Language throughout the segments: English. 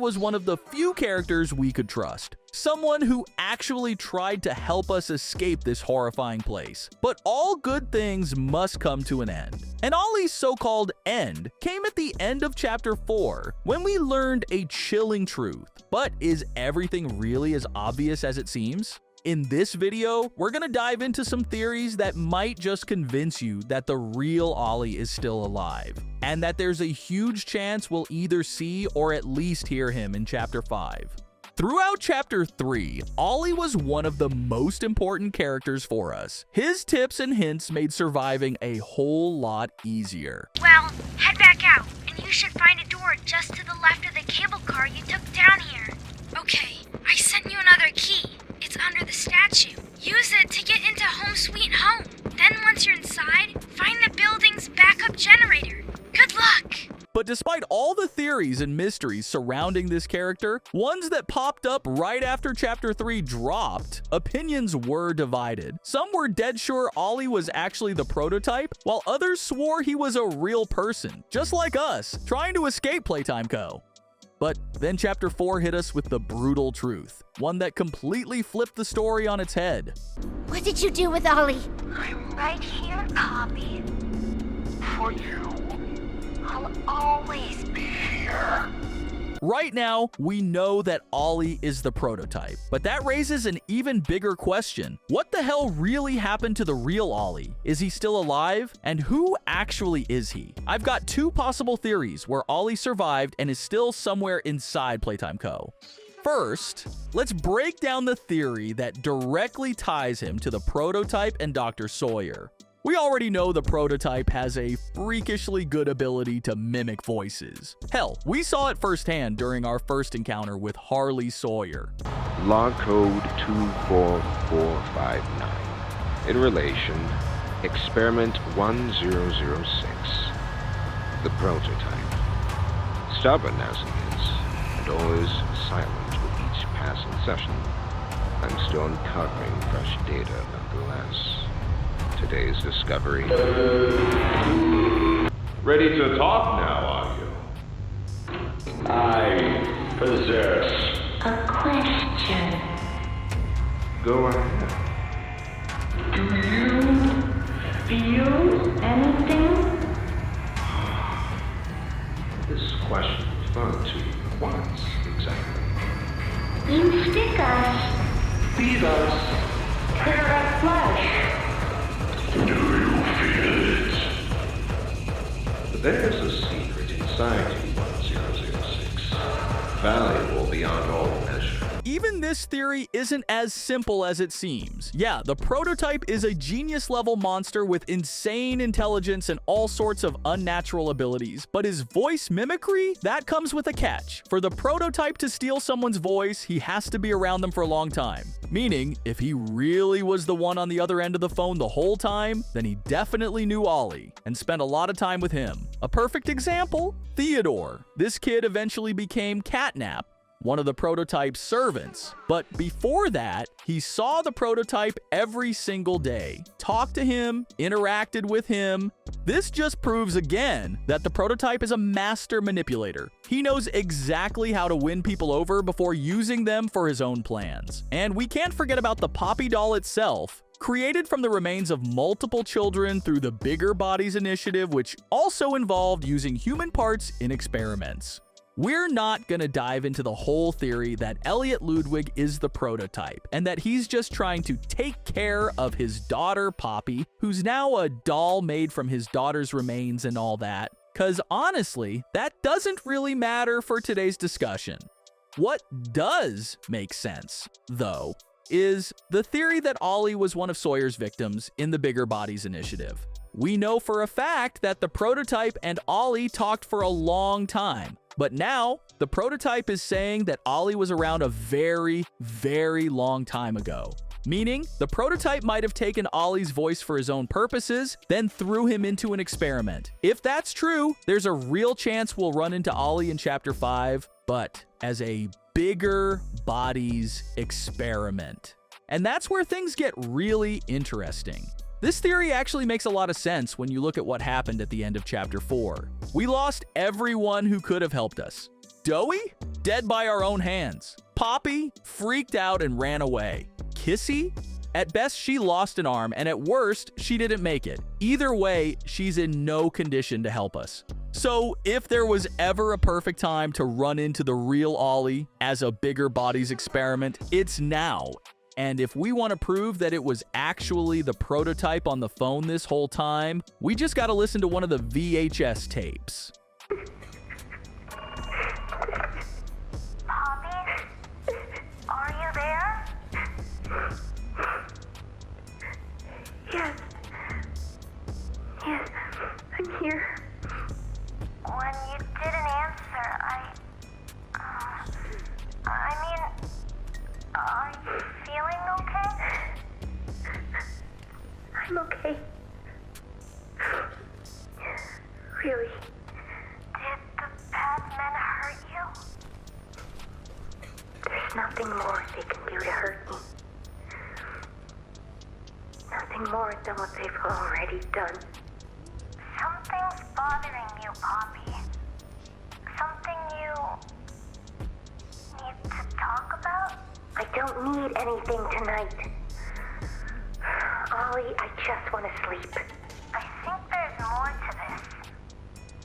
was one of the few characters we could trust. Someone who actually tried to help us escape this horrifying place. But all good things must come to an end. And Ollie's so-called end came at the end of Chapter 4, when we learned a chilling truth. But is everything really as obvious as it seems? In this video, we're gonna dive into some theories that might just convince you that the real Ollie is still alive, and that there's a huge chance we'll either see or at least hear him in Chapter 5. Throughout Chapter 3, Ollie was one of the most important characters for us. His tips and hints made surviving a whole lot easier. Well, head back out, and you should find a door just to the left of the cable car you took down here. Okay, I sent you another key. It's under the statue. Use it to get into Home Sweet Home. Then once you're inside, find the building's backup generator. Good luck! But despite all the theories and mysteries surrounding this character, ones that popped up right after Chapter 3 dropped, opinions were divided. Some were dead sure Ollie was actually the prototype, while others swore he was a real person, just like us, trying to escape Playtime Co. But then Chapter 4 hit us with the brutal truth, one that completely flipped the story on its head. What did you do with Ollie? I'm right here, Poppy. For you. I'll always be here. Right now, we know that Ollie is the prototype, but that raises an even bigger question. What the hell really happened to the real Ollie? Is he still alive? And who actually is he? I've got two possible theories where Ollie survived and is still somewhere inside Playtime Co. First, let's break down the theory that directly ties him to the prototype and Dr. Sawyer. We already know the prototype has a freakishly good ability to mimic voices. Hell, we saw it firsthand during our first encounter with Harley Sawyer. Log code 24459. In relation, experiment 1006. The prototype. Stubborn as he is, and always silent with each passing session, I'm still uncovering fresh data nonetheless. Today's discovery. Ready to talk now, are you? I possess A question. Go ahead. Do you feel anything? This question referred to what exactly? You stick us. Feed us. Tear at flesh. Do you feel it? There's a secret inside you, 1006. Valuable beyond all measure. Even this theory isn't as simple as it seems. Yeah, the prototype is a genius-level monster with insane intelligence and all sorts of unnatural abilities, but his voice mimicry? That comes with a catch. For the prototype to steal someone's voice, he has to be around them for a long time. Meaning, if he really was the one on the other end of the phone the whole time, then he definitely knew Ollie and spent a lot of time with him. A perfect example? Theodore. This kid eventually became Catnap, one of the prototype's servants. But before that, he saw the prototype every single day, talked to him, interacted with him. This just proves again that the prototype is a master manipulator. He knows exactly how to win people over before using them for his own plans. And we can't forget about the Poppy doll itself, created from the remains of multiple children through the Bigger Bodies initiative, which also involved using human parts in experiments. We're not gonna dive into the whole theory that Elliot Ludwig is the prototype and that he's just trying to take care of his daughter Poppy, who's now a doll made from his daughter's remains and all that, cause honestly, that doesn't really matter for today's discussion. What does make sense, though, is the theory that Ollie was one of Sawyer's victims in the Bigger Bodies initiative. We know for a fact that the prototype and Ollie talked for a long time. But now, the prototype is saying that Ollie was around a very, very long time ago. Meaning, the prototype might have taken Ollie's voice for his own purposes, then threw him into an experiment. If that's true, there's a real chance we'll run into Ollie in Chapter 5, but as a Bigger Bodies experiment. And that's where things get really interesting. This theory actually makes a lot of sense when you look at what happened at the end of Chapter 4. We lost everyone who could have helped us. Doughy? dead by our own hands. Poppy freaked out and ran away. Kissy? At best, she lost an arm, and at worst, she didn't make it. Either way, she's in no condition to help us. So, if there was ever a perfect time to run into the real Ollie as a bigger bodies experiment, it's now. And if we want to prove that it was actually the prototype on the phone this whole time, we just gotta listen to one of the VHS tapes. Poppy? Are you there? Yes. Yes, I'm here. When you didn't answer, are you feeling okay? I'm okay. Really. Did the bad men hurt you? There's nothing more they can do to hurt me. Nothing more than what they've already done. Something's bothering you, Poppy. Something you need to talk about? I don't need anything tonight. Ollie, I just want to sleep. I think there's more to this.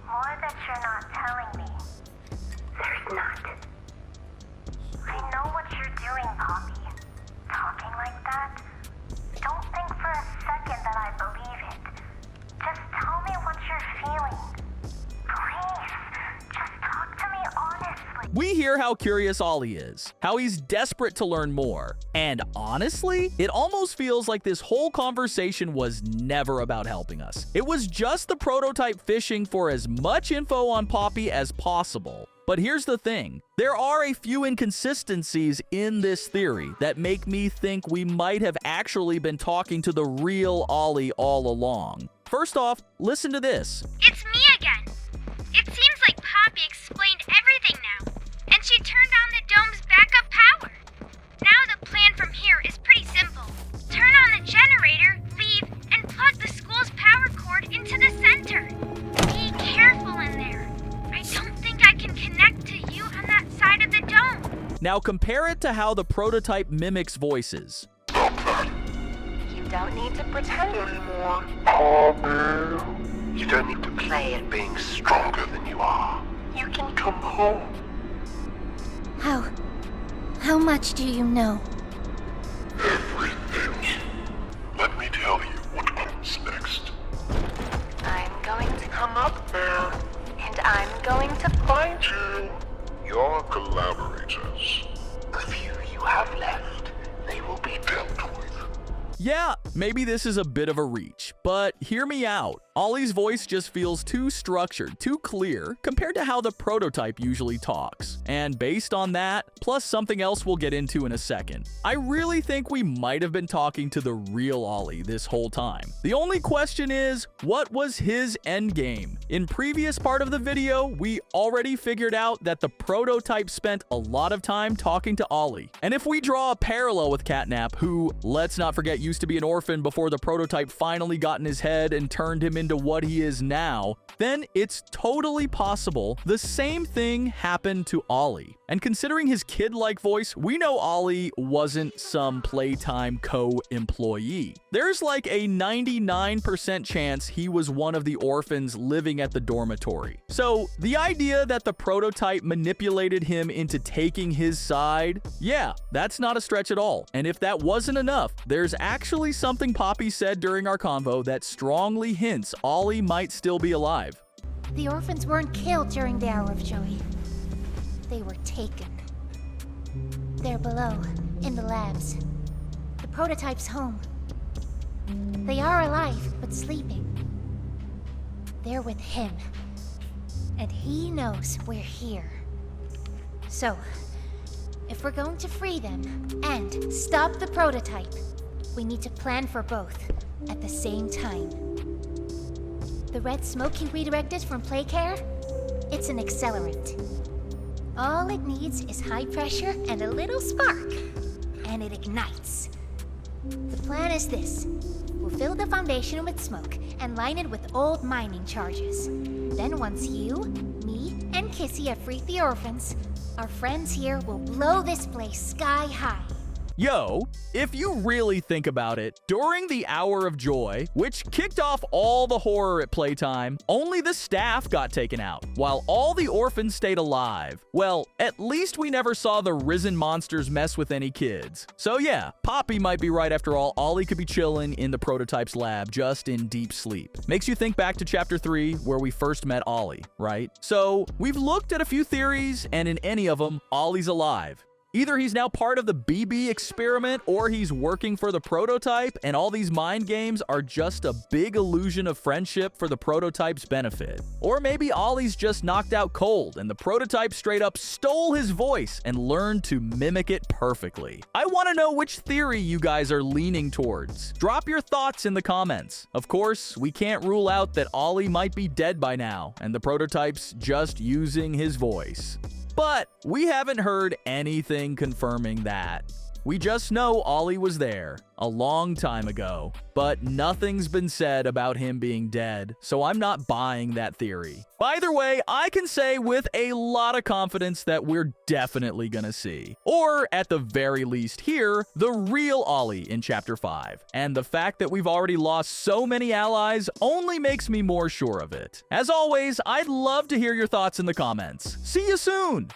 More that you're not telling me. There's not. I know what you're doing, Poppy. Talking like that. Don't think for a second that I believe it. Just tell me what you're feeling. Please, just talk to me honestly. We hear how curious Ollie is, how he's desperate to learn more. And honestly, it almost feels like this whole conversation was never about helping us. It was just the prototype fishing for as much info on Poppy as possible. But here's the thing, there are a few inconsistencies in this theory that make me think we might have actually been talking to the real Ollie all along. First off, listen to this. It's me again. It seems like Poppy explained everything now, and she turned on the dome's backup power. Now the plan from here is pretty simple. Turn on the generator, leave, and plug the school's power cord into the center. Be careful in there. I don't think I can connect to you on that side of the dome. Now compare it to how the prototype mimics voices. You don't need to pretend anymore. You don't need to play at being stronger than you are. You can come home. How much do you know? Everything. Let me tell you what comes next. I'm going to come up there, and I'm going to find you. Your collaborators, the few you have left, they will be dealt with. Yeah, maybe this is a bit of a reach, but hear me out. Ollie's voice just feels too structured, too clear, compared to how the prototype usually talks. And based on that, plus something else we'll get into in a second, I really think we might have been talking to the real Ollie this whole time. The only question is, what was his endgame? In previous part of the video, we already figured out that the prototype spent a lot of time talking to Ollie. And if we draw a parallel with Catnap, who, let's not forget, used to be an orphan before the prototype finally got in his head and turned him into what he is now, then it's totally possible the same thing happened to Ollie. And considering his kid-like voice, we know Ollie wasn't some Playtime co-employee. There's like a 99% chance he was one of the orphans living at the dormitory. So the idea that the prototype manipulated him into taking his side, yeah, that's not a stretch at all. And if that wasn't enough, there's actually something Poppy said during our convo that strongly hints Ollie might still be alive. The orphans weren't killed during the Hour of Joey. They were taken. They're below, in the labs. The prototype's home. They are alive, but sleeping. They're with him. And he knows we're here. So, if we're going to free them and stop the prototype, we need to plan for both at the same time. The red smoke he redirected from Playcare? It's an accelerant. All it needs is high pressure and a little spark, and it ignites. The plan is this. We'll fill the foundation with smoke and line it with old mining charges. Then once you, me, and Kissy have freed the orphans, Our friends here will blow this place sky high. Yo, if you really think about it, during the Hour of Joy, which kicked off all the horror at Playtime, only the staff got taken out, while all the orphans stayed alive. Well, at least we never saw the risen monsters mess with any kids. So yeah, Poppy might be right after all. Ollie could be chilling in the prototype's lab, just in deep sleep. Makes you think back to Chapter 3, where we first met Ollie, right? So, we've looked at a few theories, and in any of them, Ollie's alive. Either he's now part of the BB experiment, or he's working for the prototype, and all these mind games are just a big illusion of friendship for the prototype's benefit. Or maybe Ollie's just knocked out cold, and the prototype straight up stole his voice and learned to mimic it perfectly. I want to know which theory you guys are leaning towards. Drop your thoughts in the comments. Of course, we can't rule out that Ollie might be dead by now, and the prototype's just using his voice. But we haven't heard anything confirming that. We just know Ollie was there a long time ago, but nothing's been said about him being dead, so I'm not buying that theory. Either way, I can say with a lot of confidence that we're definitely gonna see, or at the very least hear, the real Ollie in Chapter 5. And the fact that we've already lost so many allies only makes me more sure of it. As always, I'd love to hear your thoughts in the comments. See you soon!